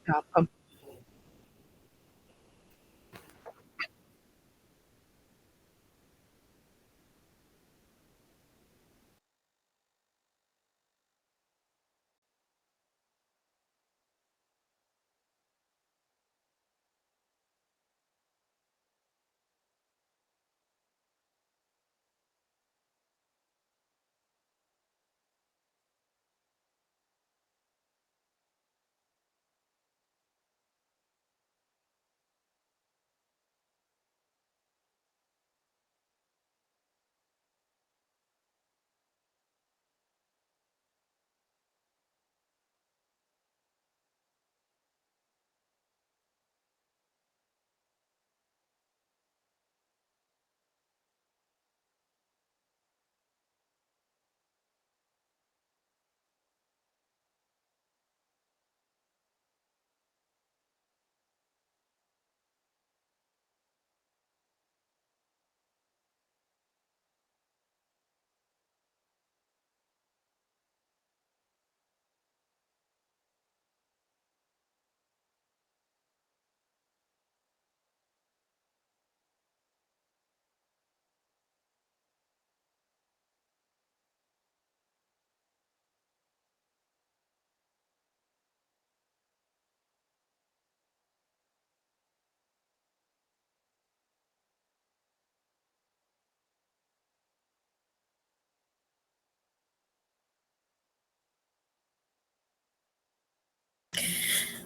Capa.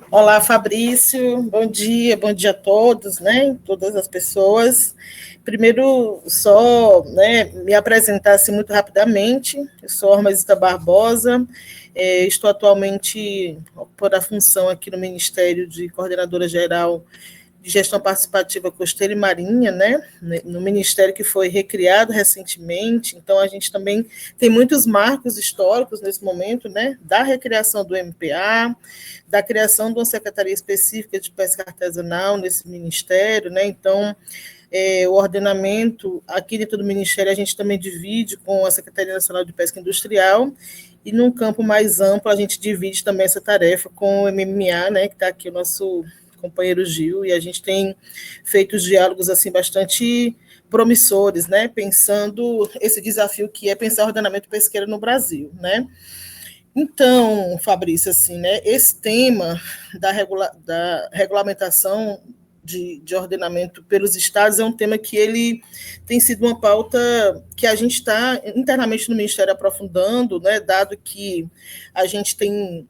Olá, Fabrício. Bom dia a todos, né? Todas as pessoas. Primeiro, só me apresentar assim, muito rapidamente. Eu sou Ormazita Barbosa, estou atualmente por a função aqui no Ministério de Coordenadora Geral de Gestão Participativa Costeira e Marinha, né, no Ministério que foi recriado recentemente. Então, a gente também tem muitos marcos históricos nesse momento, né, da recriação do MPA, da criação de uma secretaria específica de pesca artesanal nesse ministério, né, então, o ordenamento aqui dentro do Ministério a gente também divide com a Secretaria Nacional de Pesca Industrial, e num campo mais amplo a gente divide também essa tarefa com o MMA, né, que está aqui o nosso companheiro Gil, e a gente tem feito diálogos assim bastante promissores, né, pensando esse desafio que é pensar o ordenamento pesqueiro no Brasil, né. Então, Fabrício, assim, né, esse tema da regulamentação de ordenamento pelos estados é um tema que ele tem sido uma pauta que a gente está internamente no Ministério aprofundando, né, dado que a gente tem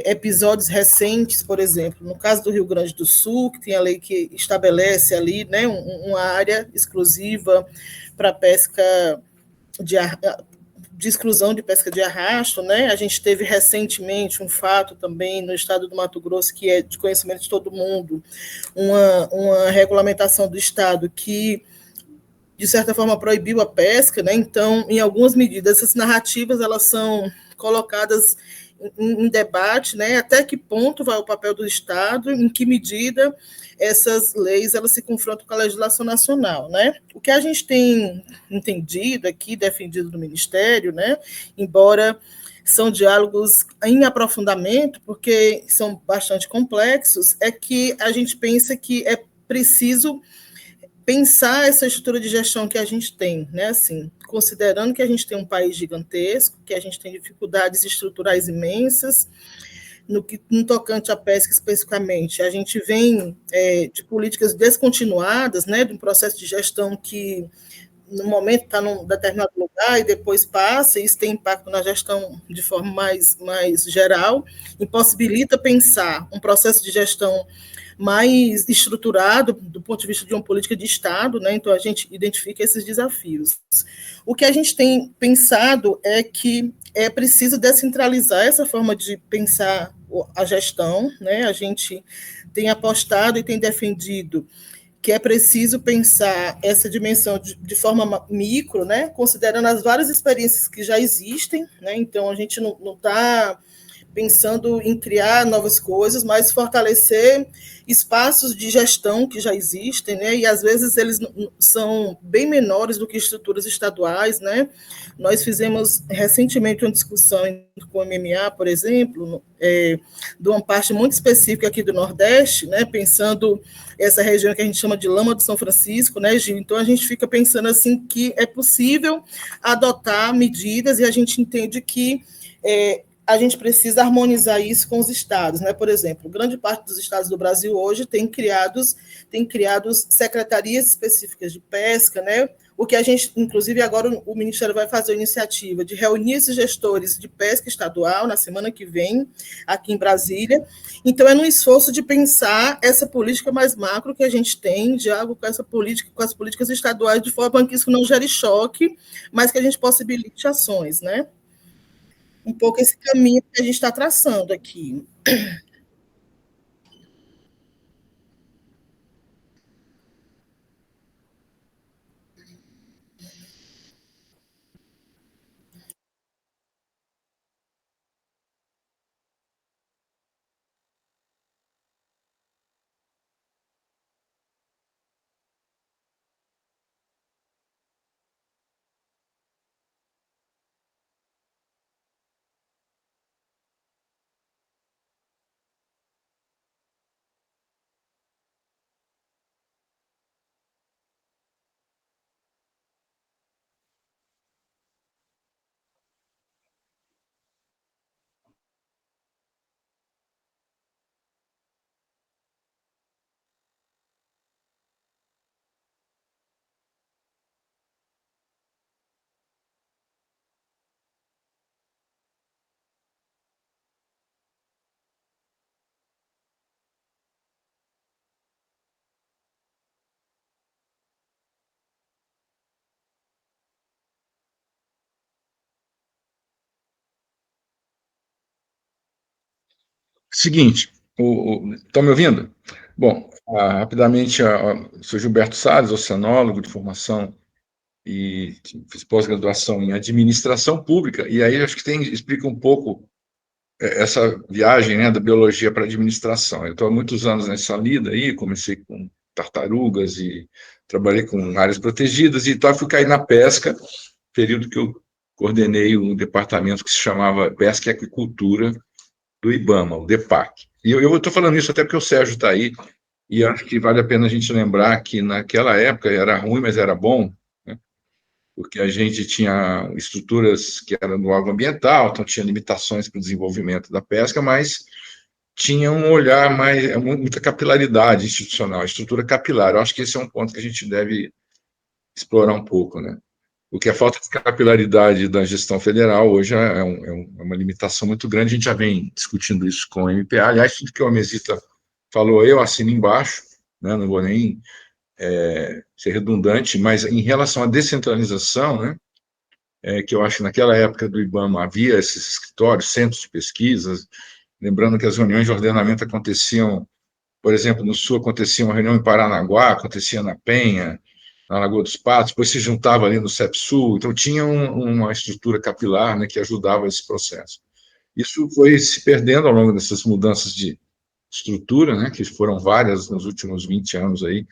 episódios recentes, por exemplo, no caso do Rio Grande do Sul, que tem a lei que estabelece ali, né, uma área exclusiva para pesca de, de exclusão de pesca de arrasto, né? A gente teve recentemente um fato também no estado do Mato Grosso, que é de conhecimento de todo mundo, uma regulamentação do estado que, de certa forma, proibiu a pesca, né? Então, em algumas medidas, essas narrativas elas são colocadas em debate, né? Até que ponto vai o papel do Estado, em que medida essas leis elas se confrontam com a legislação nacional, né? O que a gente tem entendido aqui, defendido no Ministério, né? Embora são diálogos em aprofundamento, porque são bastante complexos, é que a gente pensa que é preciso pensar essa estrutura de gestão que a gente tem, né? Assim, considerando que a gente tem um país gigantesco, que a gente tem dificuldades estruturais imensas, no tocante à pesca especificamente, a gente vem de políticas descontinuadas, né? De um processo de gestão que no momento está num determinado lugar e depois passa, e isso tem impacto na gestão de forma mais geral, impossibilita pensar um processo de gestão mais estruturado do ponto de vista de uma política de Estado, né? Então a gente identifica esses desafios. O que a gente tem pensado é que é preciso descentralizar essa forma de pensar a gestão, né? A gente tem apostado e tem defendido que é preciso pensar essa dimensão de forma micro, né? Considerando as várias experiências que já existem, né? Então a gente não está pensando em criar novas coisas, mas fortalecer espaços de gestão que já existem, né? E às vezes eles são bem menores do que estruturas estaduais, né? Nós fizemos recentemente uma discussão com o MMA, por exemplo, de uma parte muito específica aqui do Nordeste, né? Pensando essa região que a gente chama de Lama do São Francisco, né, Gil? Então a gente fica pensando assim que é possível adotar medidas e a gente entende que a gente precisa harmonizar isso com os estados, né? Por exemplo, grande parte dos estados do Brasil hoje tem criados secretarias específicas de pesca, né? O que a gente, inclusive, agora o Ministério vai fazer a iniciativa de reunir esses gestores de pesca estadual na semana que vem, aqui em Brasília. Então, é num esforço de pensar essa política mais macro que a gente tem, diálogo com essa política, com as políticas estaduais, de forma que isso não gere choque, mas que a gente possibilite ações, né? Um pouco esse caminho que a gente está traçando aqui. Seguinte, estão me ouvindo? Bom, rapidamente, sou Gilberto Salles, oceanólogo de formação e fiz pós-graduação em administração pública, e aí acho que explica um pouco essa viagem, né, da biologia para a administração. Eu estou há muitos anos nessa lida aí, comecei com tartarugas e trabalhei com áreas protegidas, e fui cair na pesca, período que eu coordenei um departamento que se chamava Pesca e Aquicultura, do IBAMA, o DEPAC. E eu estou falando isso até porque o Sérgio está aí, e acho que vale a pena a gente lembrar que naquela época era ruim, mas era bom, né? Porque a gente tinha estruturas que eram no órgão ambiental, então tinha limitações para o desenvolvimento da pesca, mas tinha um olhar mais, muita capilaridade institucional, estrutura capilar. Eu acho que esse é um ponto que a gente deve explorar um pouco, né? O que é falta de capilaridade da gestão federal hoje é uma limitação muito grande. A gente já vem discutindo isso com o MPA. Aliás, tudo que o Amesita falou, eu assino embaixo, né? Não vou nem ser redundante, mas em relação à descentralização, né? Que eu acho que naquela época do IBAMA havia esses escritórios, centros de pesquisas, lembrando que as reuniões de ordenamento aconteciam, por exemplo, no Sul acontecia uma reunião em Paranaguá, acontecia na Penha, na Lagoa dos Patos, depois se juntava ali no CEPSUL, então tinha uma estrutura capilar, né, que ajudava esse processo. Isso foi se perdendo ao longo dessas mudanças de estrutura, né, que foram várias nos últimos 20 anos aí.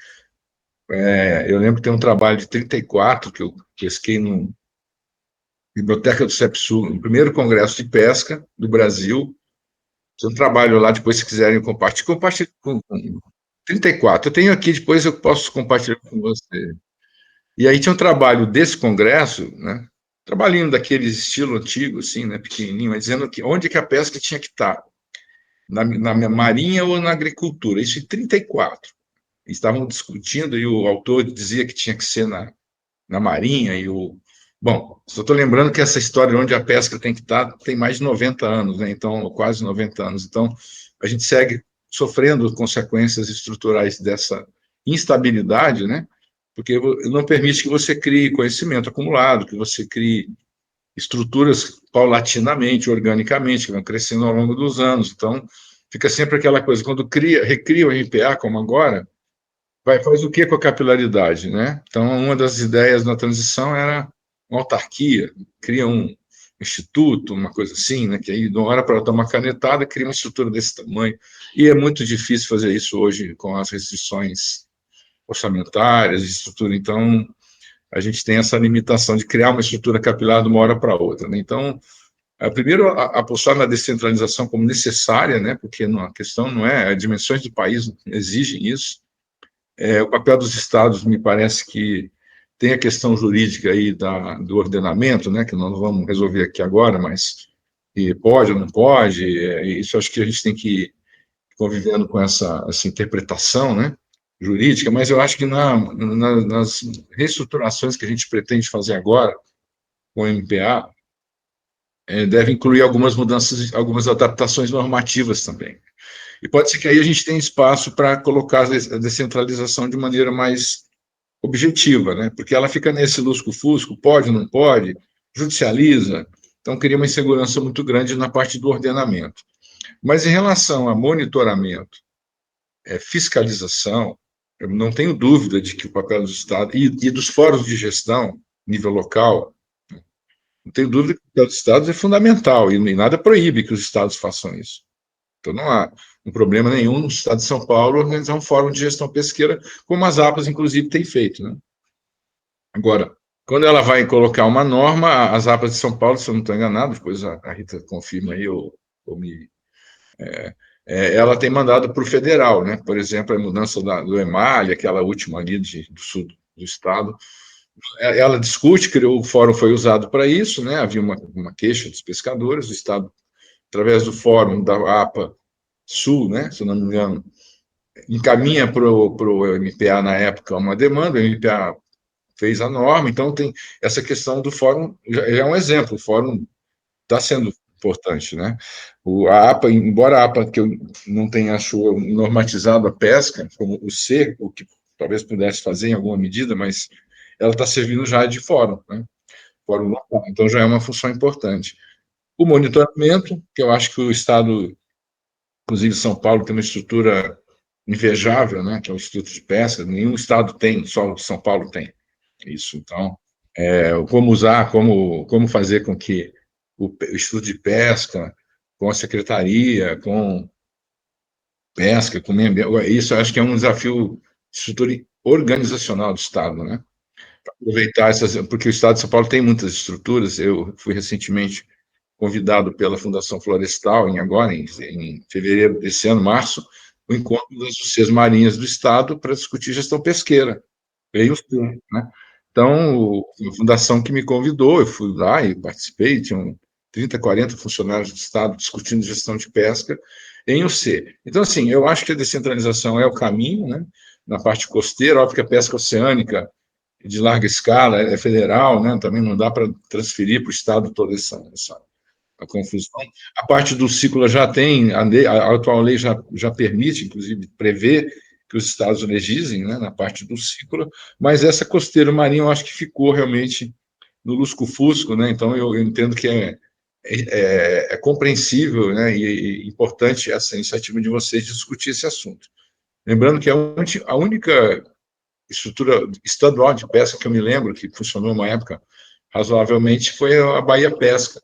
Eu lembro que tem um trabalho de 34 que eu pesquei na Biblioteca do CEPSUL, no primeiro congresso de pesca do Brasil. Tem um trabalho lá, depois se quiserem compartilhar com 34. Eu tenho aqui, depois eu posso compartilhar com você. E aí tinha um trabalho desse congresso, né? Trabalhinho daquele estilo antigo, assim, né? Pequenininho, mas dizendo que onde que a pesca tinha que estar, na marinha ou na agricultura. Isso em 34. Estavam discutindo e o autor dizia que tinha que ser na marinha e o... Bom, só estou lembrando que essa história onde a pesca tem que estar tem mais de 90 anos, né? Então, quase 90 anos. Então, a gente segue sofrendo consequências estruturais dessa instabilidade, né? Porque não permite que você crie conhecimento acumulado, que você crie estruturas paulatinamente, organicamente, que vão crescendo ao longo dos anos. Então, fica sempre aquela coisa, quando recria o MPA, como agora, faz o que com a capilaridade, né? Então, uma das ideias na transição era uma autarquia, cria instituto, uma coisa assim, né, que aí, de uma hora para outra, uma canetada, cria uma estrutura desse tamanho. E é muito difícil fazer isso hoje com as restrições orçamentárias, de estrutura. Então, a gente tem essa limitação de criar uma estrutura capilar de uma hora para outra, né? Então, primeiro, apostar na descentralização como necessária, né, porque a questão não é, as dimensões do país exigem isso. O papel dos estados, me parece que tem a questão jurídica aí do ordenamento, né, que nós não vamos resolver aqui agora, mas que pode ou não pode, isso acho que a gente tem que ir convivendo com essa interpretação, né, jurídica, mas eu acho que nas reestruturações que a gente pretende fazer agora com o MPA, deve incluir algumas mudanças, algumas adaptações normativas também. E pode ser que aí a gente tenha espaço para colocar a descentralização de maneira mais objetiva, né? Porque ela fica nesse lusco-fusco, pode, não pode, judicializa, então cria uma insegurança muito grande na parte do ordenamento. Mas em relação a monitoramento, fiscalização, eu não tenho dúvida de que o papel do Estado e dos fóruns de gestão, nível local, não tenho dúvida que o papel dos estados é fundamental e nada proíbe que os estados façam isso. Então, não há um problema nenhum no estado de São Paulo organizar um fórum de gestão pesqueira, como as APAs, inclusive, têm feito, né? Agora, quando ela vai colocar uma norma, as APAs de São Paulo, se eu não estou enganado, depois a Rita confirma aí, ela tem mandado para o federal, né? Por exemplo, a mudança do EMAL, aquela última ali do sul do estado, ela discute que o fórum foi usado para isso, né? Havia uma queixa dos pescadores, o Estado, através do fórum da APA Sul, né? Se eu não me engano, encaminha para o MPA na época uma demanda, o MPA fez a norma, então tem essa questão do fórum, já é um exemplo, o fórum está sendo importante, né? A APA, embora a APA, que eu não tenha achou normatizado a pesca, como o C, o que talvez pudesse fazer em alguma medida, mas ela está servindo já de fórum, né? Fórum local, então já é uma função importante. O monitoramento, que eu acho que o Estado, inclusive São Paulo, tem uma estrutura invejável, né? Que é o Instituto de Pesca, nenhum Estado tem, só São Paulo tem isso. Então, como usar, como fazer com que o Instituto de Pesca, com a Secretaria, com Pesca, com meio ambiente, isso eu acho que é um desafio de estrutura organizacional do Estado, né? Aproveitar essas, porque o Estado de São Paulo tem muitas estruturas. Eu fui recentemente convidado pela Fundação Florestal, em fevereiro desse ano, março, o encontro das UCs marinhas do Estado para discutir gestão pesqueira. Veio, né? Então, a fundação que me convidou, eu fui lá e participei, tinham 30, 40 funcionários do Estado discutindo gestão de pesca em UC. Então, assim, eu acho que a descentralização é o caminho, né? Na parte costeira, óbvio que a pesca oceânica de larga escala é federal, né? Também não dá para transferir para o Estado toda essa a confusão. A parte do ciclo já tem, a atual lei já permite, inclusive, prever que os estados legislem, né, na parte do ciclo, mas essa costeira marinha eu acho que ficou realmente no lusco-fusco, né? Então eu entendo que é compreensível, né, e importante essa iniciativa de vocês de discutir esse assunto. Lembrando que a única estrutura estadual de pesca que eu me lembro que funcionou uma época razoavelmente foi a Bahia Pesca,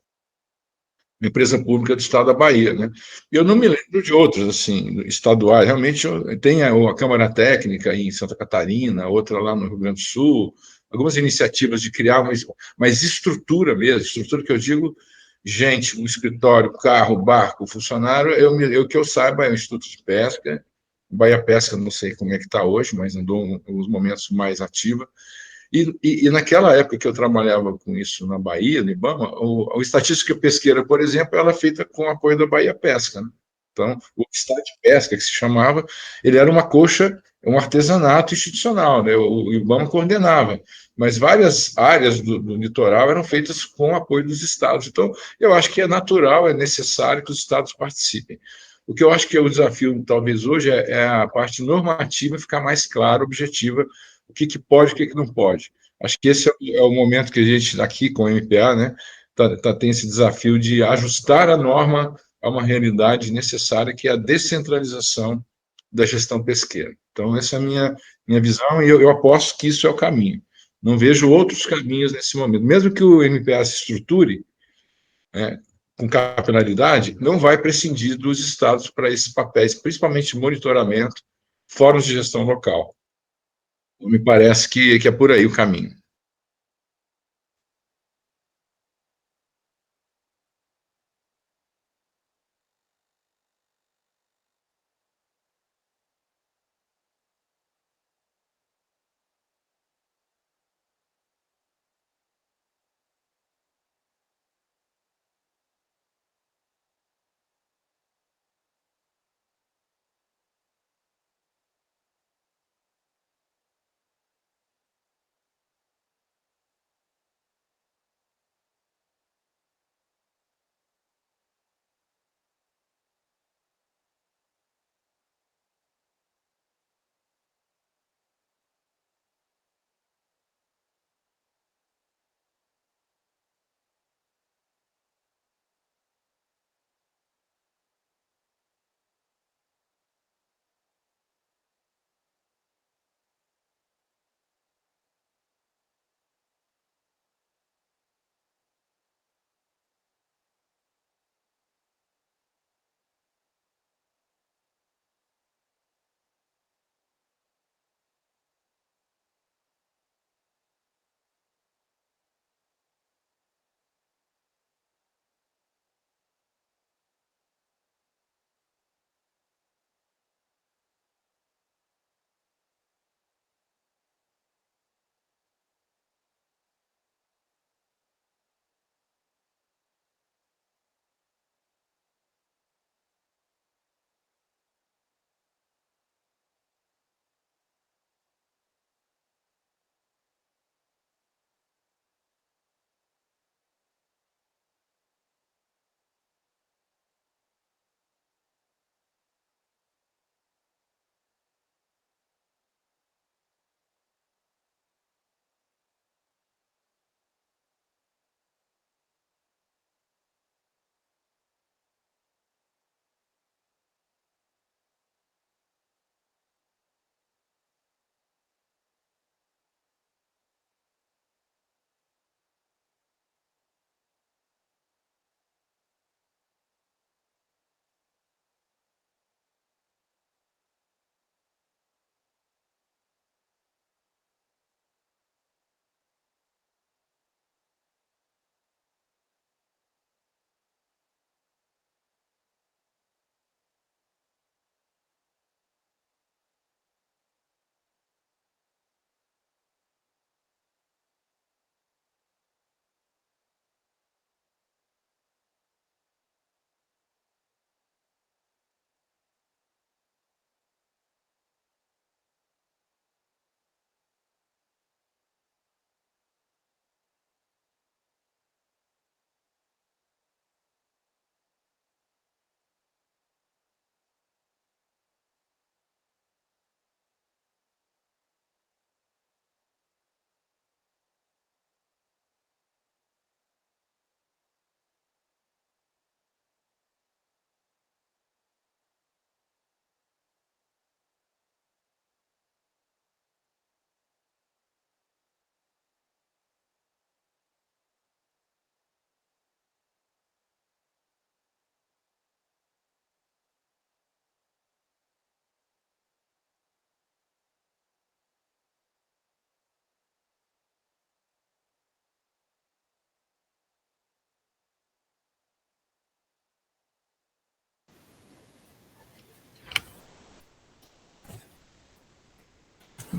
empresa pública do Estado da Bahia, né? Eu não me lembro de outros, assim, estaduais. Realmente tem a Câmara Técnica em Santa Catarina, outra lá no Rio Grande do Sul, algumas iniciativas de criar mais estrutura mesmo, estrutura que eu digo, gente, um escritório, carro, barco, funcionário, que eu saiba é o Instituto de Pesca, Bahia Pesca, não sei como é que está hoje, mas andou uns momentos mais ativa. E naquela época que eu trabalhava com isso na Bahia, no IBAMA, a estatística pesqueira, por exemplo, ela é feita com o apoio da Bahia Pesca, né? Então, o estado de pesca, que se chamava, ele era uma coxa, um artesanato institucional, né? O IBAMA coordenava, mas várias áreas do litoral eram feitas com o apoio dos estados. Então, eu acho que é natural, é necessário que os estados participem. O que eu acho que é o desafio, talvez, hoje, é a parte normativa ficar mais clara, objetiva, o que pode e o que não pode. Acho que esse é o momento que a gente, aqui com o MPA, né, tem esse desafio de ajustar a norma a uma realidade necessária, que é a descentralização da gestão pesqueira. Então, essa é a minha visão, e eu aposto que isso é o caminho. Não vejo outros caminhos nesse momento. Mesmo que o MPA se estruture, né, com capilaridade, não vai prescindir dos estados para esses papéis, principalmente monitoramento, fóruns de gestão local. Me parece que é por aí o caminho.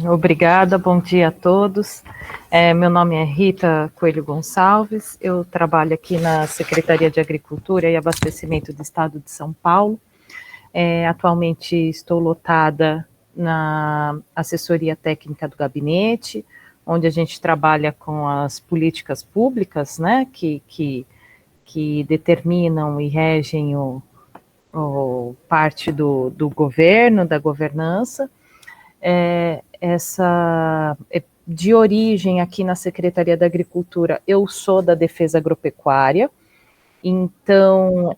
Obrigada, bom dia a todos. Meu nome é Rita Coelho Gonçalves, eu trabalho aqui na Secretaria de Agricultura e Abastecimento do Estado de São Paulo. Atualmente estou lotada na assessoria técnica do gabinete, onde a gente trabalha com as políticas públicas, né, que determinam e regem parte do governo, da governança. De origem aqui na Secretaria da Agricultura, eu sou da Defesa Agropecuária, então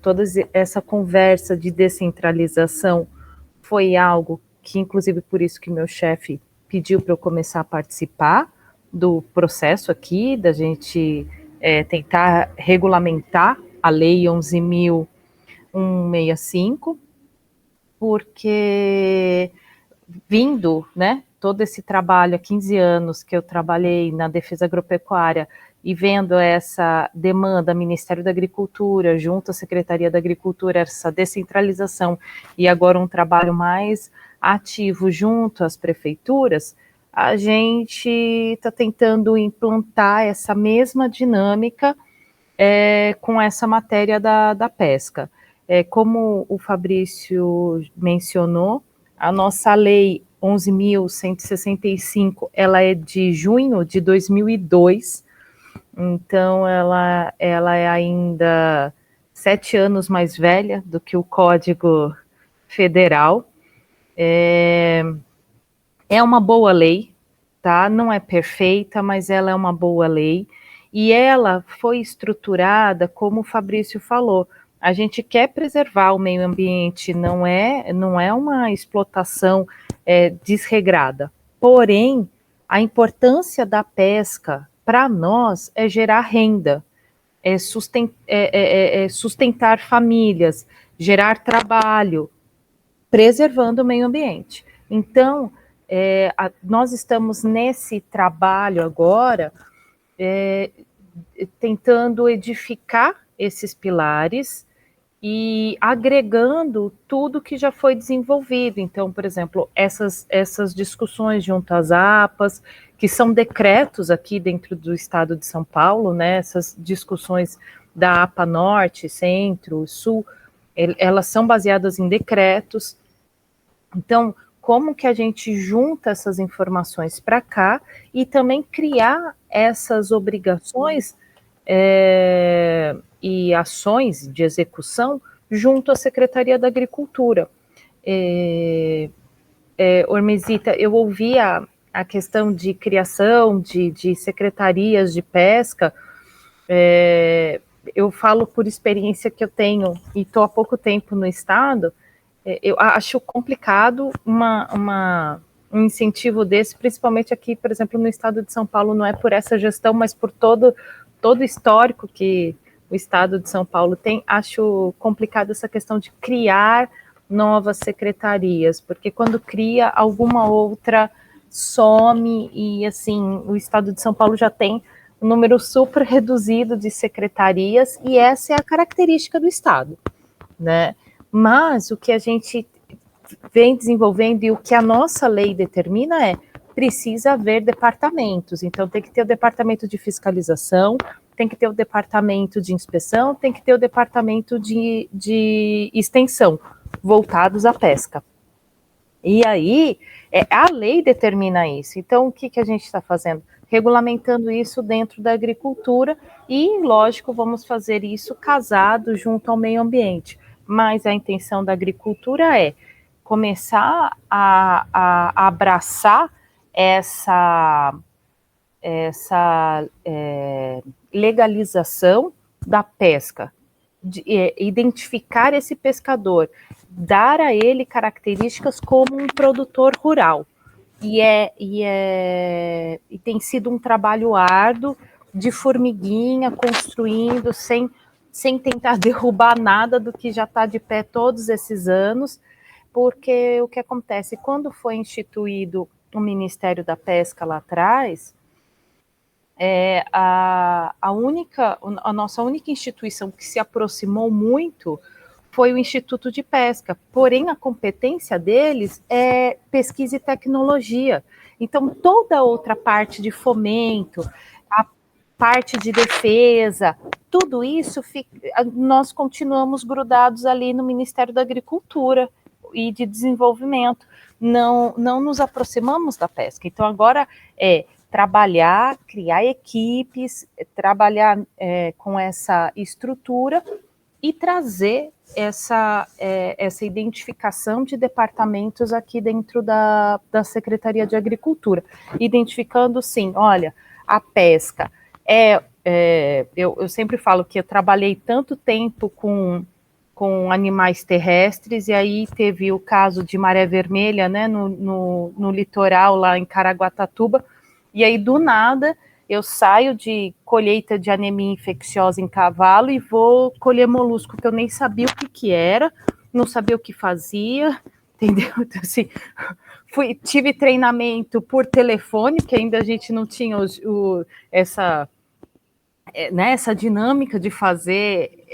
toda essa conversa de descentralização foi algo que, inclusive por isso que meu chefe pediu para eu começar a participar do processo aqui, da gente tentar regulamentar a Lei 11.165, porque vindo, né, todo esse trabalho há 15 anos que eu trabalhei na defesa agropecuária e vendo essa demanda Ministério da Agricultura junto à Secretaria da Agricultura, essa descentralização e agora um trabalho mais ativo junto às prefeituras, a gente está tentando implantar essa mesma dinâmica com essa matéria da pesca. Como o Fabrício mencionou, a nossa lei 11.165, ela é de junho de 2002, então ela é ainda 7 anos mais velha do que o Código Federal. É uma boa lei, tá? Não é perfeita, mas ela é uma boa lei. E ela foi estruturada, como o Fabrício falou, a gente quer preservar o meio ambiente, não é uma explotação desregrada. Porém, a importância da pesca para nós é gerar renda, sustentar famílias, gerar trabalho, preservando o meio ambiente. Então, nós estamos nesse trabalho agora, tentando edificar esses pilares e agregando tudo que já foi desenvolvido. Então, por exemplo, essas discussões junto às APAs, que são decretos aqui dentro do estado de São Paulo, né, essas discussões da APA Norte, Centro, Sul, elas são baseadas em decretos. Então, como que a gente junta essas informações para cá e também criar essas obrigações e ações de execução junto à Secretaria da Agricultura. Ormesita, eu ouvi a questão de criação de secretarias de pesca. Eu falo por experiência que eu tenho e estou há pouco tempo no estado. Eu acho complicado um incentivo desse, principalmente aqui, por exemplo, no estado de São Paulo, não é por essa gestão, mas por todo o histórico que o estado de São Paulo tem. Acho complicado essa questão de criar novas secretarias, porque quando cria, alguma outra some, e assim, o estado de São Paulo já tem um número super reduzido de secretarias, e essa é a característica do estado, né? Mas o que a gente vem desenvolvendo e o que a nossa lei determina precisa haver departamentos. Então tem que ter o departamento de fiscalização, tem que ter o departamento de inspeção, tem que ter o departamento de extensão, voltados à pesca. E aí, a lei determina isso. Então, o que a gente está fazendo? Regulamentando isso dentro da agricultura e, lógico, vamos fazer isso casado junto ao meio ambiente. Mas a intenção da agricultura é começar a abraçar essa legalização da pesca, identificar esse pescador, dar a ele características como um produtor rural. E tem sido um trabalho árduo, de formiguinha, construindo, sem tentar derrubar nada do que já está de pé todos esses anos, porque o que acontece, quando foi instituído o Ministério da Pesca lá atrás, a nossa única instituição que se aproximou muito foi o Instituto de Pesca, porém a competência deles é pesquisa e tecnologia. Então, toda a outra parte de fomento, a parte de defesa, tudo isso, nós continuamos grudados ali no Ministério da Agricultura e de Desenvolvimento. Não nos aproximamos da pesca. Então, agora trabalhar, criar equipes, trabalhar com essa estrutura e trazer essa identificação de departamentos aqui dentro da Secretaria de Agricultura, identificando, sim, olha, a pesca eu sempre falo que eu trabalhei tanto tempo com animais terrestres, e aí teve o caso de maré vermelha, né, no litoral lá em Caraguatatuba, e aí do nada eu saio de colheita de anemia infecciosa em cavalo e vou colher molusco que eu nem sabia o que era, não sabia o que fazia, entendeu? Então, assim, tive treinamento por telefone, porque ainda a gente não tinha essa dinâmica de fazer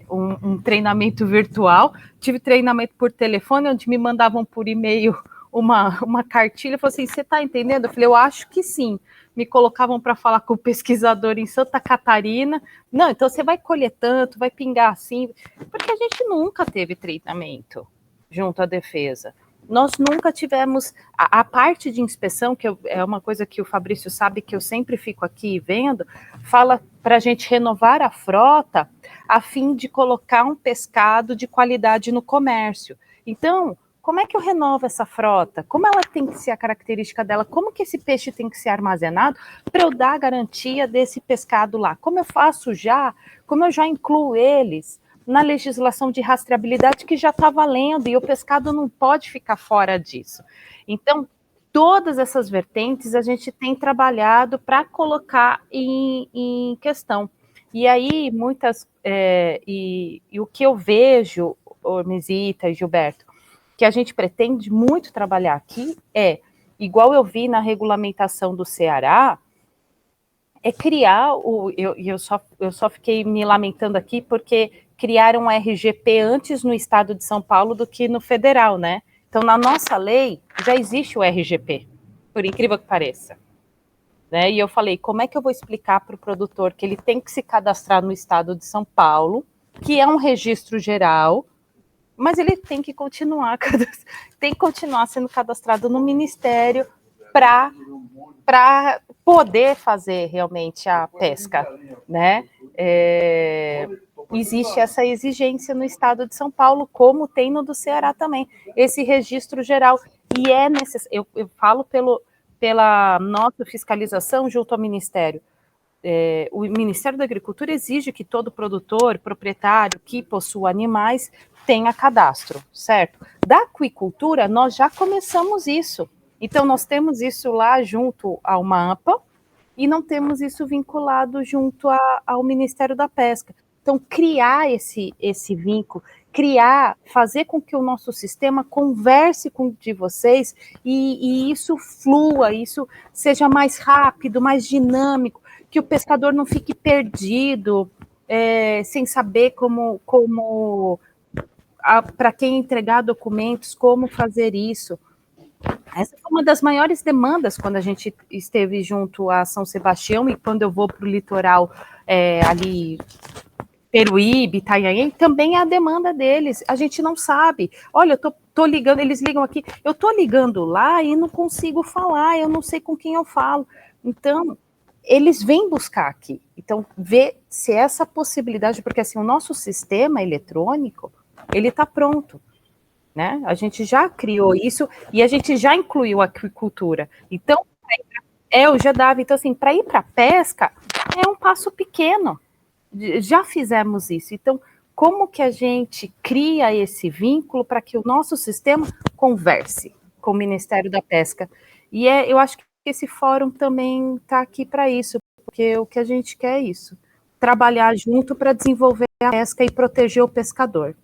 um treinamento virtual. Tive treinamento por telefone, onde me mandavam por e-mail uma cartilha, falou assim, você está entendendo? Eu falei, eu acho que sim. Me colocavam para falar com o pesquisador em Santa Catarina. Não, então você vai colher tanto, vai pingar assim, porque a gente nunca teve treinamento junto à defesa. Nós nunca tivemos a parte de inspeção, que é uma coisa que o Fabrício sabe que eu sempre fico aqui vendo, fala para a gente renovar a frota a fim de colocar um pescado de qualidade no comércio. Então, como é que eu renovo essa frota? Como ela tem que ser a característica dela? Como que esse peixe tem que ser armazenado para eu dar a garantia desse pescado lá? Como eu faço já? Como eu já incluo eles na legislação de rastreabilidade que já está valendo e o pescado não pode ficar fora disso? Então, todas essas vertentes a gente tem trabalhado para colocar em questão. E aí, e o que eu vejo, Ormesita e Gilberto, que a gente pretende muito trabalhar aqui igual eu vi na regulamentação do Ceará, criar eu só fiquei me lamentando aqui porque criaram um RGP antes no estado de São Paulo do que no federal, né? Então, na nossa lei, já existe o RGP, por incrível que pareça. Né? E eu falei, como é que eu vou explicar para o produtor que ele tem que se cadastrar no estado de São Paulo, que é um registro geral, mas ele tem que continuar sendo cadastrado no Ministério para poder fazer realmente a pesca, né? Existe essa exigência no estado de São Paulo, como tem no do Ceará também, esse registro geral, e é necessário, eu falo pela nossa fiscalização junto ao Ministério. O Ministério da Agricultura exige que todo produtor, proprietário que possua animais tenha cadastro, certo? Da aquicultura, nós já começamos isso. Então, nós temos isso lá junto a uma AMPA e não temos isso vinculado junto ao Ministério da Pesca. Então, criar esse vínculo, fazer com que o nosso sistema converse com o de vocês e isso flua, isso seja mais rápido, mais dinâmico, que o pescador não fique perdido, sem saber para quem entregar documentos, como fazer isso. Essa foi uma das maiores demandas quando a gente esteve junto a São Sebastião e quando eu vou para o litoral ali, Peruíbe, Itanhaém, também é a demanda deles. A gente não sabe. Olha, eu tô ligando, eles ligam aqui, eu tô ligando lá e não consigo falar, eu não sei com quem eu falo. Então, eles vêm buscar aqui. Então, ver se essa possibilidade, porque assim, o nosso sistema eletrônico, ele está pronto. Né? A gente já criou isso e a gente já incluiu a aquicultura. Então, eu já dava. Então, assim, para ir para a pesca é um passo pequeno. Já fizemos isso. Então, como que a gente cria esse vínculo para que o nosso sistema converse com o Ministério da Pesca? E eu acho que esse fórum também está aqui para isso, porque o que a gente quer é isso: trabalhar junto para desenvolver a pesca e proteger o pescador.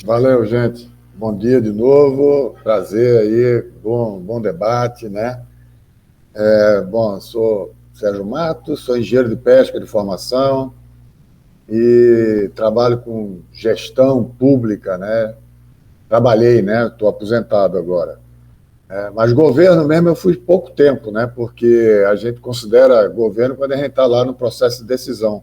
Valeu, gente. Bom dia de novo. Prazer aí. Bom debate, né? Bom, sou Sérgio Matos, sou engenheiro de pesca de formação e trabalho com gestão pública, né? Trabalhei, né? Estou aposentado agora. Mas governo mesmo eu fui pouco tempo, né? Porque a gente considera governo quando a gente está lá no processo de decisão.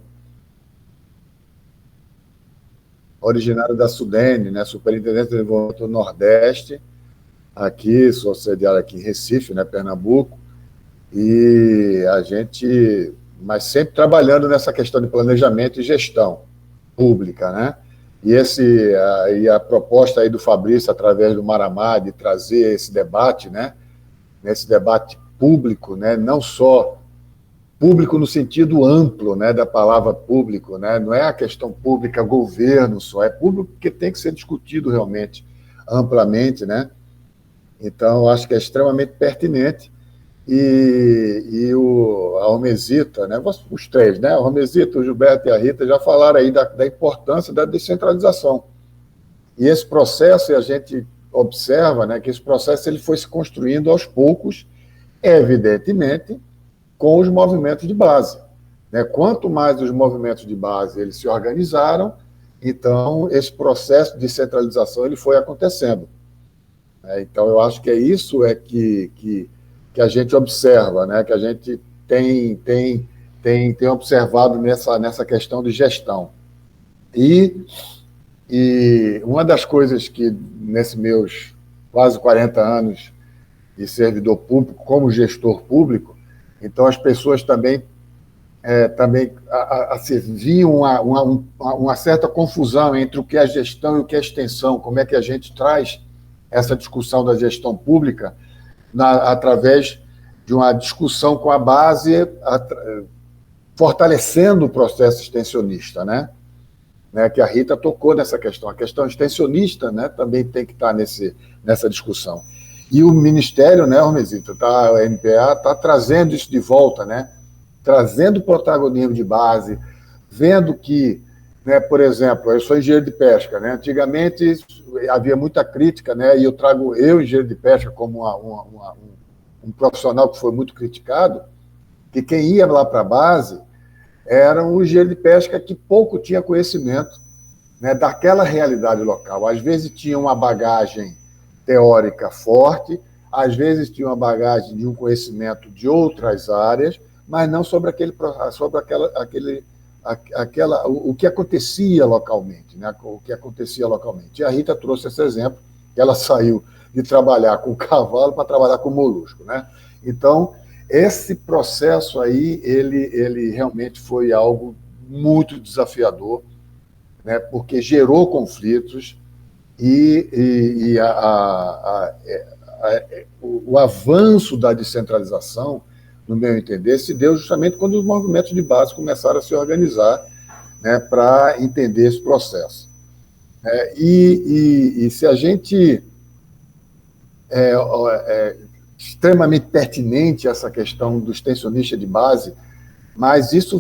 Originário da SUDENE, né? Superintendente de Desenvolvimento do Nordeste, aqui, sou sediado aqui em Recife, né? Pernambuco, e a gente, mas sempre trabalhando nessa questão de planejamento e gestão pública, né? E a proposta aí do Fabrício, através do Maramá, de trazer esse debate, né? Nesse debate público, né? Não só público no sentido amplo, né, da palavra público, né? Não é a questão pública, governo só, é público que tem que ser discutido realmente, amplamente, né? Então, eu acho que é extremamente pertinente. A Romesita, né, os três, né, a Romesita, o Gilberto e a Rita já falaram aí da importância da descentralização. E esse processo, a gente observa, né, que esse processo ele foi se construindo aos poucos, evidentemente, com os movimentos de base, né? Quanto mais os movimentos de base eles se organizaram, então esse processo de descentralização ele foi acontecendo. Então, eu acho que é isso que a gente observa, né? Que a gente tem observado nessa questão de gestão. E uma das coisas que, nesses meus quase 40 anos de servidor público, como gestor público, então as pessoas também viam uma certa confusão entre o que é gestão e o que é extensão, como é que a gente traz essa discussão da gestão pública através de uma discussão com a base, fortalecendo o processo extensionista, né? Que a Rita tocou nessa questão. A questão extensionista, né, também tem que estar nessa discussão. E o Ministério, né, Romesita, a NPA está trazendo isso de volta, né? Trazendo protagonismo de base, vendo que, né, por exemplo, eu sou engenheiro de pesca, né? Antigamente havia muita crítica, né? E eu trago engenheiro de pesca, como um profissional que foi muito criticado, que quem ia lá para a base era um engenheiro de pesca que pouco tinha conhecimento, né, daquela realidade local. Às vezes tinha uma bagagem teórica forte, às vezes tinha uma bagagem de um conhecimento de outras áreas, mas não sobre o que acontecia localmente, né? O que acontecia localmente. E a Rita trouxe esse exemplo, que ela saiu de trabalhar com o cavalo para trabalhar com o molusco, né? Então, esse processo aí, ele realmente foi algo muito desafiador, né? Porque gerou conflitos e o avanço da descentralização, no meu entender, se deu justamente quando os movimentos de base começaram a se organizar, né, para entender esse processo. E se a gente extremamente pertinente essa questão do extensionista de base, mas isso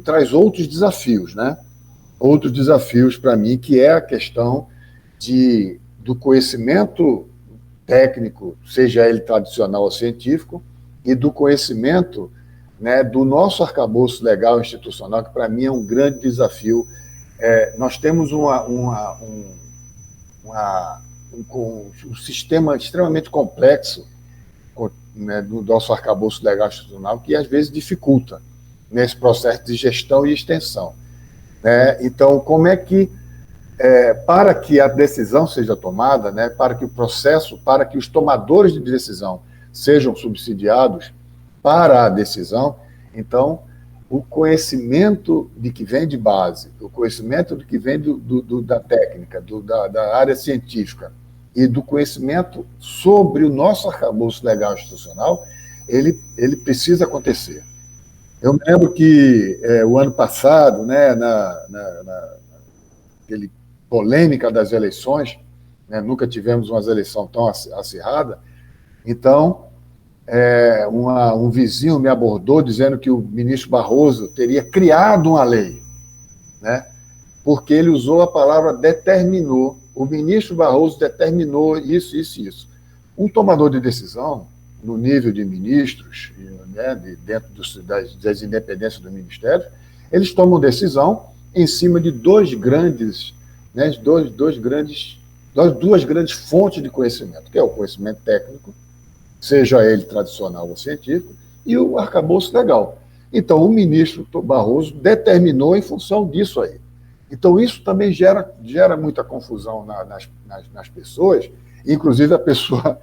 traz outros desafios, né? Outros desafios para mim, que é a questão do conhecimento técnico, seja ele tradicional ou científico, e do conhecimento, né, do nosso arcabouço legal institucional, que para mim é um grande desafio. Nós temos um sistema extremamente complexo, né, do nosso arcabouço legal institucional, que às vezes dificulta nesse processo de gestão e extensão, né? Então, como é que, para que a decisão seja tomada, né, para que os tomadores de decisão sejam subsidiados para a decisão, então, o conhecimento de que vem de base, o conhecimento de que vem da técnica, da área científica, e do conhecimento sobre o nosso arcabouço legal institucional, ele precisa acontecer. Eu me lembro que o ano passado, né, aquele polêmica das eleições, né, nunca tivemos uma eleição tão acirrada, então um vizinho me abordou dizendo que o ministro Barroso teria criado uma lei, né, porque ele usou a palavra determinou. O ministro Barroso determinou isso, isso e isso. Um tomador de decisão, no nível de ministros, né, dentro das independências do ministério, eles tomam decisão em cima de duas grandes fontes de conhecimento, que é o conhecimento técnico, seja ele tradicional ou científico, e o arcabouço legal. Então, o ministro Barroso determinou em função disso aí. Então, isso também gera muita confusão nas pessoas, inclusive a pessoa,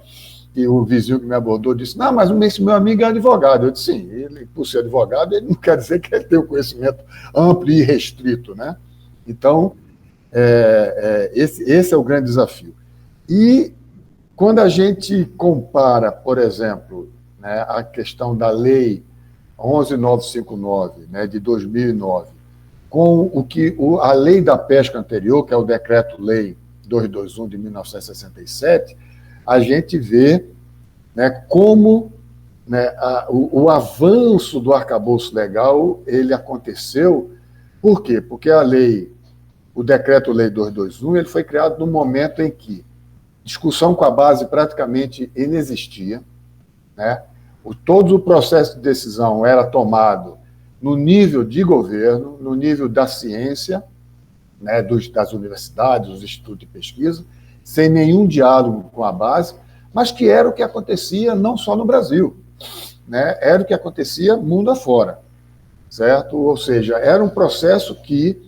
que o vizinho que me abordou disse, não, mas esse meu amigo é advogado. Eu disse, sim, ele, por ser advogado, ele não quer dizer que ele tem um conhecimento amplo e restrito, né? Então, esse é o grande desafio. E quando a gente compara, por exemplo, né, a questão da lei 11.959, né, de 2009, com a lei da pesca anterior, que é o Decreto-Lei 221 de 1967, a gente vê, né, como, né, o avanço do arcabouço legal ele aconteceu. Por quê? Porque o Decreto-Lei 221 ele foi criado no momento em que discussão com a base praticamente inexistia, né? Todo o processo de decisão era tomado no nível de governo, no nível da ciência, né, das universidades, dos institutos de pesquisa, sem nenhum diálogo com a base, mas que era o que acontecia não só no Brasil, né, era o que acontecia mundo afora, certo? Ou seja, era um processo que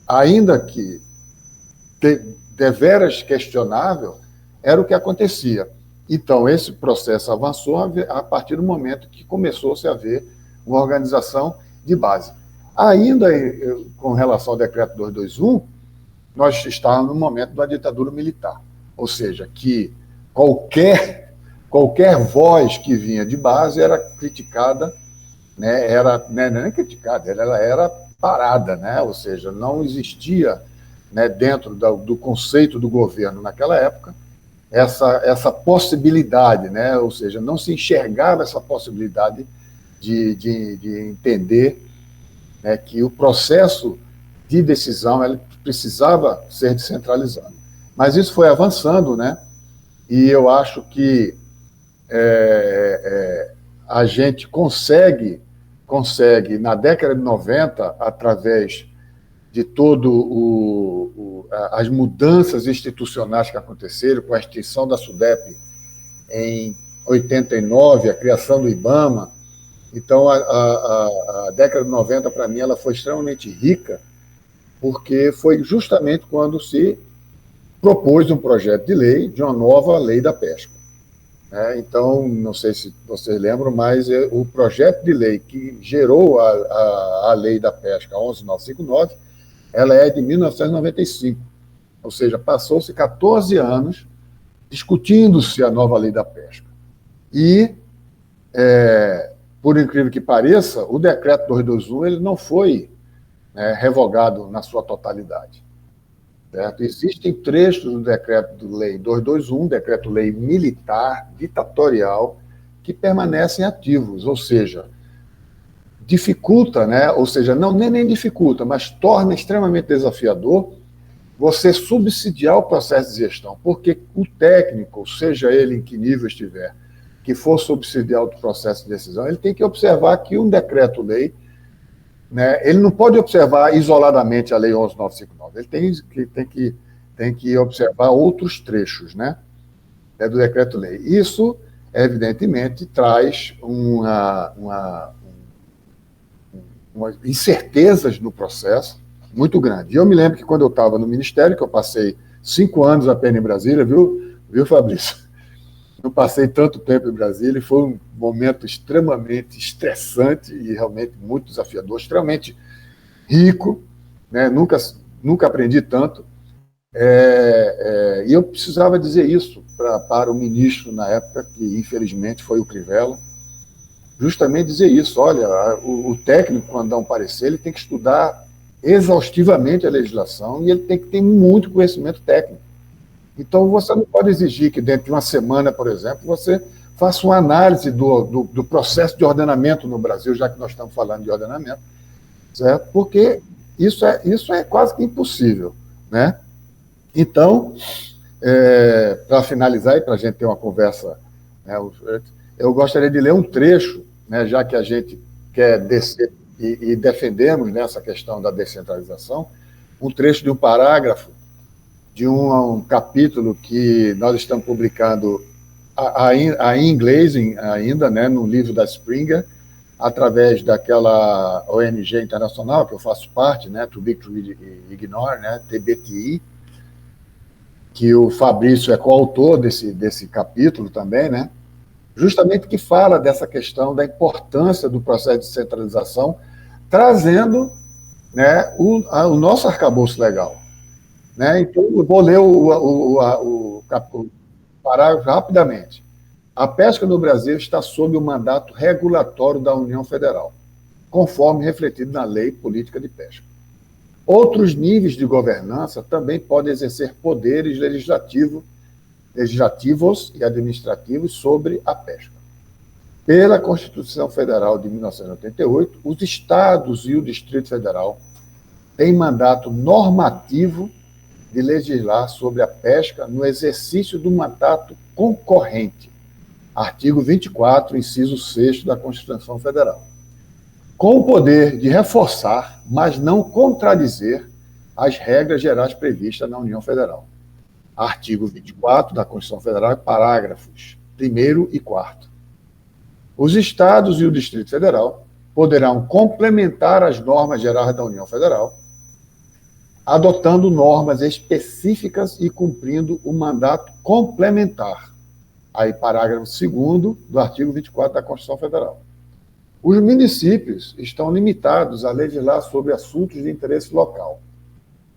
ainda que deveras questionável, era o que acontecia. Então, esse processo avançou a partir do momento que começou-se a haver uma organização de base. Ainda com relação ao Decreto 221, nós estávamos no momento da ditadura militar, ou seja, que qualquer voz que vinha de base era criticada, né, não é criticada, ela era parada, né, ou seja, não existia, né, dentro do conceito do governo naquela época essa possibilidade, né, ou seja, não se enxergava essa possibilidade de entender, né, que o processo de decisão ele precisava ser descentralizado. Mas isso foi avançando, né, e eu acho que a gente consegue, na década de 90, através de as mudanças institucionais que aconteceram, com a extinção da SUDEP em 89, a criação do IBAMA. Então, a década de 90, para mim, ela foi extremamente rica, porque foi justamente quando se propôs um projeto de lei de uma nova lei da pesca. Então, não sei se vocês lembram, mas o projeto de lei que gerou a lei da pesca 11.959, ela é de 1995, ou seja, passou-se 14 anos discutindo-se a nova lei da pesca. E, por incrível que pareça, o decreto 221 ele não foi, né, revogado na sua totalidade. Certo? Existem trechos do decreto-lei 221, decreto-lei militar, ditatorial, que permanecem ativos, ou seja, dificulta, né? Ou seja, nem dificulta, mas torna extremamente desafiador você subsidiar o processo de gestão, porque o técnico, seja ele em que nível estiver, que for subsidiar o processo de decisão, ele tem que observar que um decreto-lei, né, ele não pode observar isoladamente a Lei 11.959, ele tem que observar outros trechos, né, do decreto-lei. Isso, evidentemente, traz incertezas no processo muito grande. E eu me lembro que quando eu estava no Ministério, que eu passei 5 anos apenas em Brasília, viu, Fabrício? Não passei tanto tempo em Brasília e foi um momento extremamente estressante e realmente muito desafiador, extremamente rico, né? Nunca aprendi tanto. E eu precisava dizer isso para o ministro na época, que infelizmente foi o Crivella, justamente dizer isso, olha, o técnico, quando dá um parecer, ele tem que estudar exaustivamente a legislação e ele tem que ter muito conhecimento técnico. Então, você não pode exigir que dentro de uma semana, por exemplo, você faça uma análise do processo de ordenamento no Brasil, já que nós estamos falando de ordenamento, certo? Porque isso é quase que impossível, né? Então, para finalizar e para a gente ter uma conversa, né, eu gostaria de ler um trecho, né, já que a gente quer descer e defendemos nessa questão da descentralização, um trecho de um parágrafo de um capítulo que nós estamos publicando em inglês ainda, né, no livro da Springer, através daquela ONG internacional que eu faço parte, né, Too Big to Ignore, né, TBTI, que o Fabrício é coautor desse capítulo também, né, justamente que fala dessa questão da importância do processo de centralização, trazendo, né, o nosso arcabouço legal. Né? Então, eu vou ler o parágrafo rapidamente. A pesca no Brasil está sob o mandato regulatório da União Federal, conforme refletido na Lei Política de Pesca. Outros níveis de governança também podem exercer poderes legislativos e administrativos sobre a pesca. Pela Constituição Federal de 1988, os estados e o Distrito Federal têm mandato normativo de legislar sobre a pesca no exercício do mandato concorrente, artigo 24, inciso 6 da Constituição Federal, com o poder de reforçar, mas não contradizer, as regras gerais previstas na União Federal. Artigo 24 da Constituição Federal, parágrafos 1º e 4º. Os Estados e o Distrito Federal poderão complementar as normas gerais da União Federal, adotando normas específicas e cumprindo o mandato complementar. Aí, parágrafo 2º do artigo 24 da Constituição Federal. Os municípios estão limitados a legislar sobre assuntos de interesse local.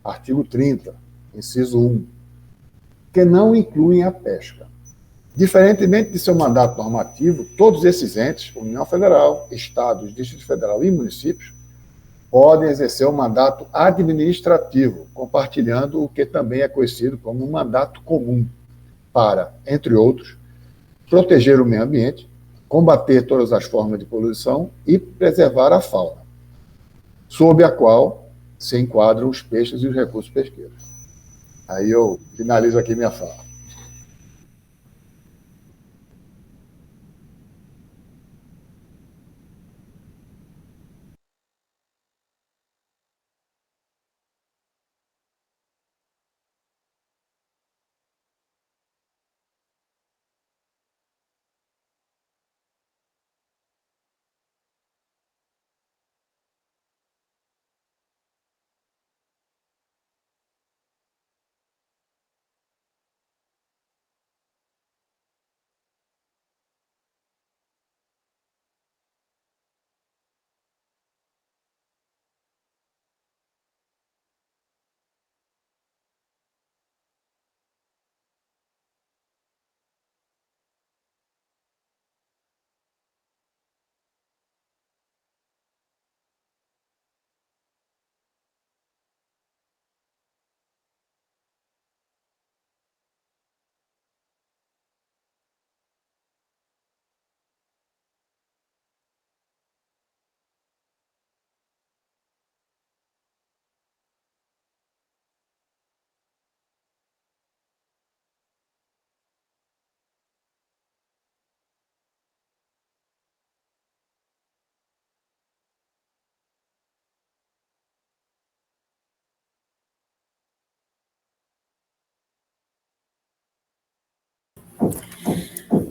Artigo 30, inciso 1, que não incluem a pesca. Diferentemente de seu mandato normativo, todos esses entes, União Federal, Estados, Distrito Federal e municípios, podem exercer um mandato administrativo, compartilhando o que também é conhecido como um mandato comum para, entre outros, proteger o meio ambiente, combater todas as formas de poluição e preservar a fauna, sob a qual se enquadram os peixes e os recursos pesqueiros. Aí eu finalizo aqui minha fala.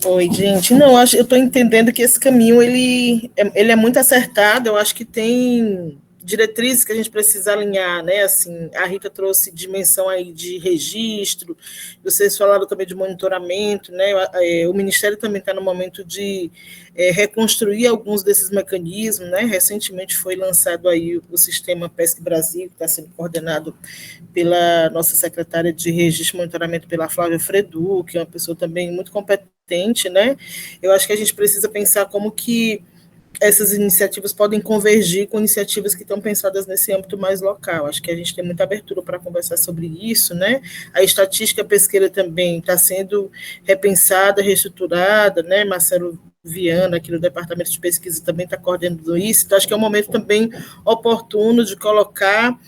Oi, gente. Não, eu estou entendendo que esse caminho ele é muito acertado. Eu acho que tem diretrizes que a gente precisa alinhar, né? Assim, a Rita trouxe dimensão aí de registro, vocês falaram também de monitoramento, né? O Ministério também está no momento de reconstruir alguns desses mecanismos, né? Recentemente foi lançado aí o sistema Pesca Brasil, que está sendo coordenado pela nossa secretária de Registro e Monitoramento, pela Flávia Fredu, que é uma pessoa também muito competente, né? Eu acho que a gente precisa pensar como que essas iniciativas podem convergir com iniciativas que estão pensadas nesse âmbito mais local. Acho que a gente tem muita abertura para conversar sobre isso, né? A estatística pesqueira também está sendo repensada, reestruturada, né? Marcelo Viana, aqui no Departamento de Pesquisa, também está coordenando isso, então acho que é um momento também oportuno de colocar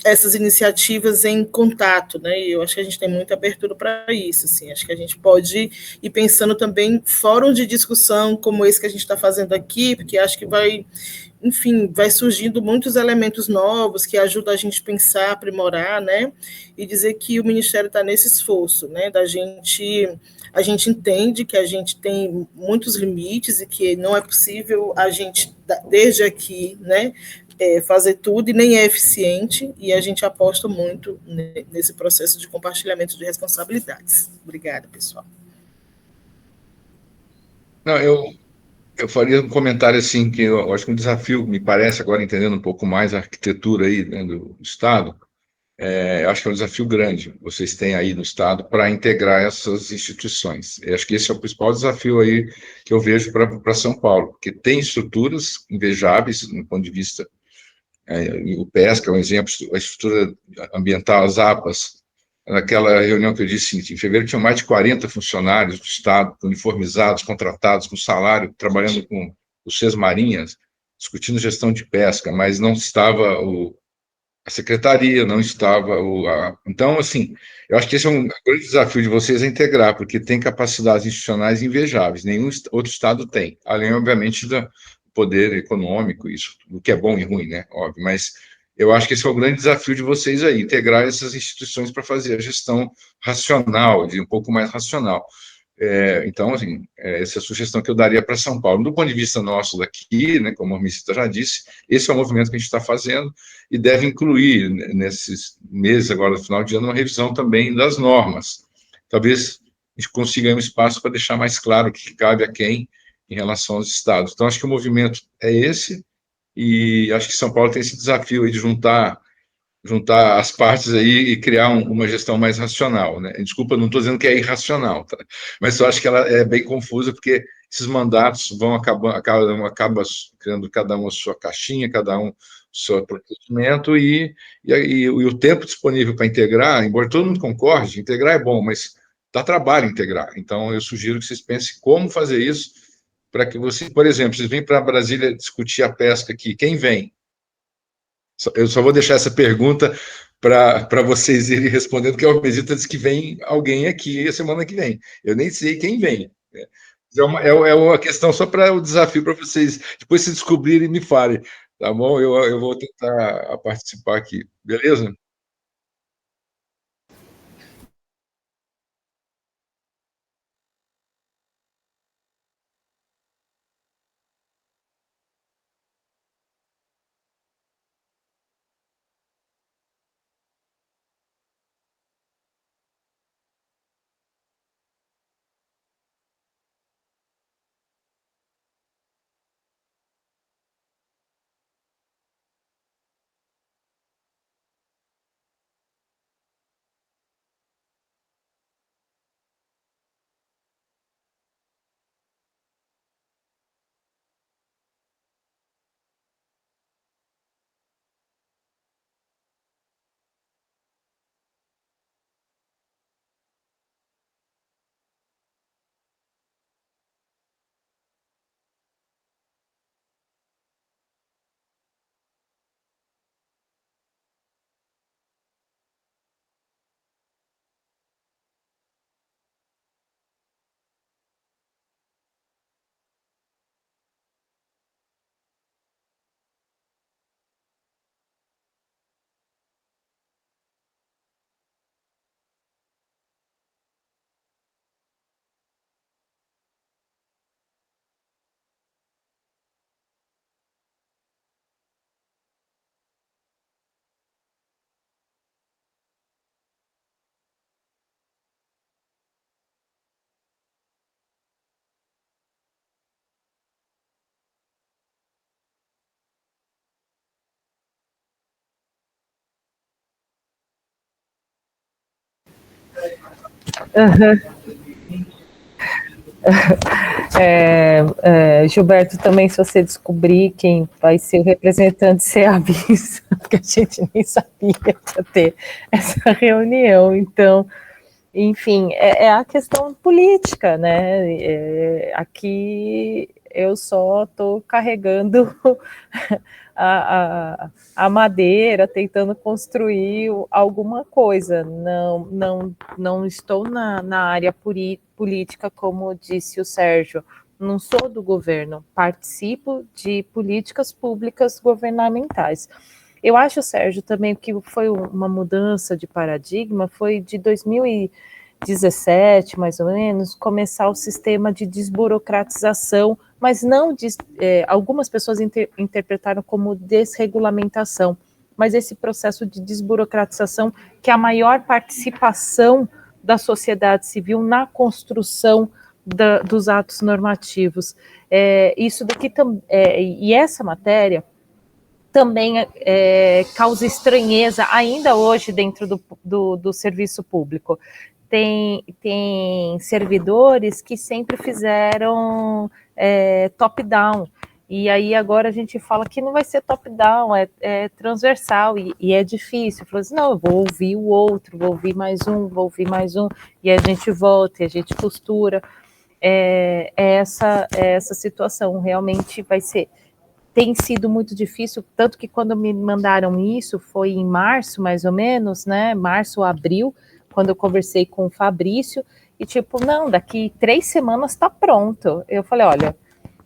essas iniciativas em contato, né? E eu acho que a gente tem muita abertura para isso, assim. Acho que a gente pode ir pensando também fórum de discussão como esse que a gente está fazendo aqui, porque acho que vai, enfim, vai surgindo muitos elementos novos que ajudam a gente a pensar, aprimorar, né? E dizer que o Ministério está nesse esforço, né? A gente entende que a gente tem muitos limites e que não é possível a gente, desde aqui, né, fazer tudo, e nem é eficiente, e a gente aposta muito nesse processo de compartilhamento de responsabilidades. Obrigada, pessoal. Não, eu faria um comentário assim, que eu acho que um desafio, me parece, agora entendendo um pouco mais a arquitetura aí, né, do Estado, eu acho que é um desafio grande, vocês têm aí no Estado, para integrar essas instituições. Eu acho que esse é o principal desafio aí que eu vejo para São Paulo, porque tem estruturas invejáveis, do ponto de vista, o PESC é um exemplo, a estrutura ambiental, as APAs. Naquela reunião que eu disse, em fevereiro, tinham mais de 40 funcionários do Estado, uniformizados, contratados, com salário, trabalhando com os Sesmarinhas, discutindo gestão de pesca, mas não estava a secretaria, não estava Então, assim, eu acho que esse é um grande desafio de vocês, a integrar, porque tem capacidades institucionais invejáveis, nenhum outro Estado tem, além, obviamente, do poder econômico, isso, o que é bom e ruim, né, óbvio, mas eu acho que esse é o grande desafio de vocês aí, integrar essas instituições para fazer a gestão racional, um pouco mais racional. Então, assim, essa é a sugestão que eu daria para São Paulo. Do ponto de vista nosso daqui, né, como a Hormizita já disse, esse é o movimento que a gente está fazendo e deve incluir, nesses meses, agora no final de ano, uma revisão também das normas. Talvez a gente consiga um espaço para deixar mais claro o que cabe a quem em relação aos estados. Então, acho que o movimento é esse, e acho que São Paulo tem esse desafio aí de juntar as partes aí e criar uma gestão mais racional, né? Desculpa, não estou dizendo que é irracional, tá? Mas eu acho que ela é bem confusa, porque esses mandatos vão acaba criando cada um a sua caixinha, cada um o seu procedimento, e o tempo disponível para integrar, embora todo mundo concorde, integrar é bom, mas dá trabalho integrar. Então, eu sugiro que vocês pensem como fazer isso, para que você, por exemplo, vocês vêm para Brasília discutir a pesca aqui, quem vem? Eu só vou deixar essa pergunta para vocês irem respondendo, porque a Hormizita disse que vem alguém aqui a semana que vem. Eu nem sei quem vem. É uma questão só para o desafio para vocês. Depois, se descobrirem, me falem. Tá bom? Eu vou tentar participar aqui. Beleza? Gilberto, também se você descobrir quem vai ser o representante, você avisa, porque a gente nem sabia que ia ter essa reunião. Então, enfim, é a questão política, né? Aqui eu só estou carregando a madeira, tentando construir alguma coisa. Não estou na área política, como disse o Sérgio. Não sou do governo, participo de políticas públicas governamentais. Eu acho, Sérgio, também que foi uma mudança de paradigma, foi de 2017, mais ou menos, começar o sistema de desburocratização, mas não, algumas pessoas interpretaram como desregulamentação, mas esse processo de desburocratização, que é a maior participação da sociedade civil na construção dos atos normativos. Isso daqui e essa matéria também causa estranheza ainda hoje dentro do serviço público. Tem servidores que sempre fizeram top-down, e aí agora a gente fala que não vai ser top-down, é transversal, e é difícil. Falou assim, não, eu vou ouvir o outro, vou ouvir mais um, e a gente volta, e a gente costura. Essa situação realmente tem sido muito difícil, tanto que quando me mandaram isso, foi em março, mais ou menos, né, março, abril, quando eu conversei com o Fabrício, e tipo, não, daqui 3 semanas está pronto. Eu falei, olha,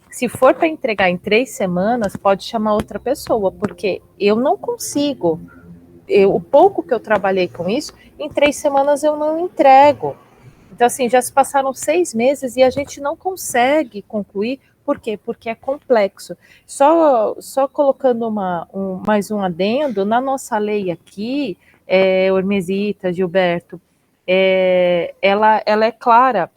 se for para entregar em 3 semanas, pode chamar outra pessoa, porque eu não consigo. O pouco que eu trabalhei com isso, em 3 semanas eu não entrego. Então, assim, já se passaram 6 meses e a gente não consegue concluir. Por quê? Porque é complexo. Só colocando mais um adendo, na nossa lei aqui, Ormesita, Gilberto, ela é clara,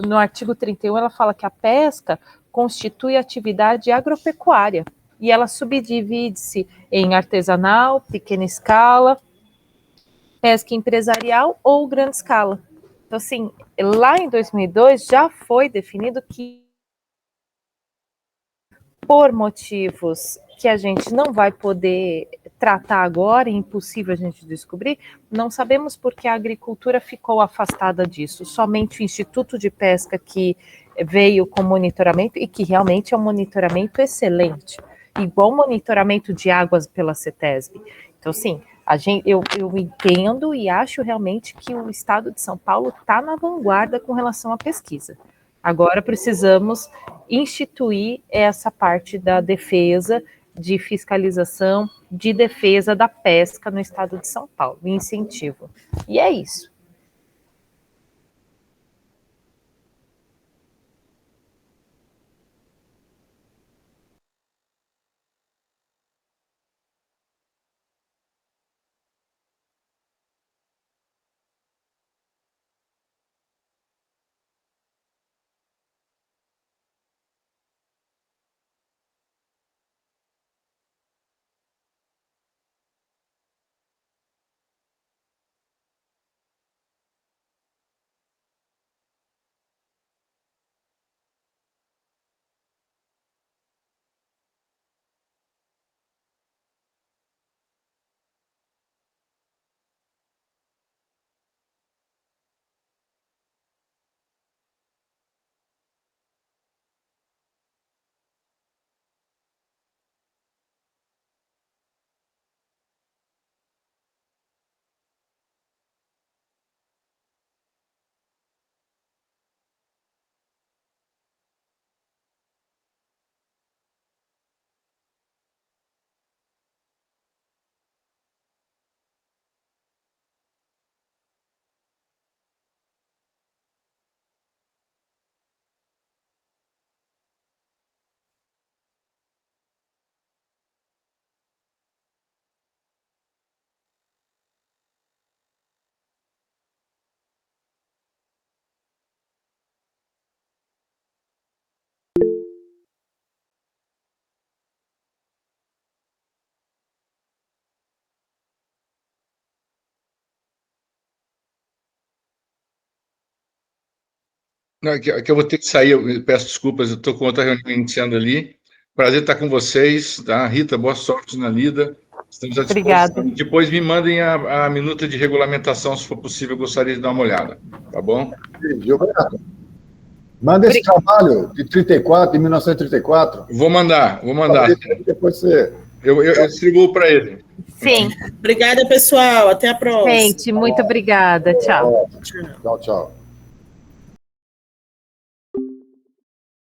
no artigo 31 ela fala que a pesca constitui atividade agropecuária e ela subdivide-se em artesanal, pequena escala, pesca empresarial ou grande escala. Então, assim, lá em 2002 já foi definido que, por motivos que a gente não vai poder tratar agora, é impossível a gente descobrir, não sabemos porque a agricultura ficou afastada disso. Somente o Instituto de Pesca que veio com monitoramento, e que realmente é um monitoramento excelente, igual o monitoramento de águas pela CETESB. Então, sim, eu entendo e acho realmente que o estado de São Paulo está na vanguarda com relação à pesquisa. Agora precisamos instituir essa parte da defesa, de fiscalização, de defesa da pesca no estado de São Paulo, incentivo. E é isso. Não, que eu vou ter que sair, eu peço desculpas, eu estou com outra reunião iniciando ali. Prazer estar com vocês, tá? Rita, boa sorte na lida. Estamos à disposição. Obrigada. Depois me mandem a minuta de regulamentação, se for possível, eu gostaria de dar uma olhada. Tá bom? Gilberto, manda esse trabalho de 34, de 1934. Vou mandar. Depois você... Eu distribuo para ele. Sim. Obrigada, pessoal. Até a próxima. Gente, muito obrigada. Tchau. Tchau, tchau.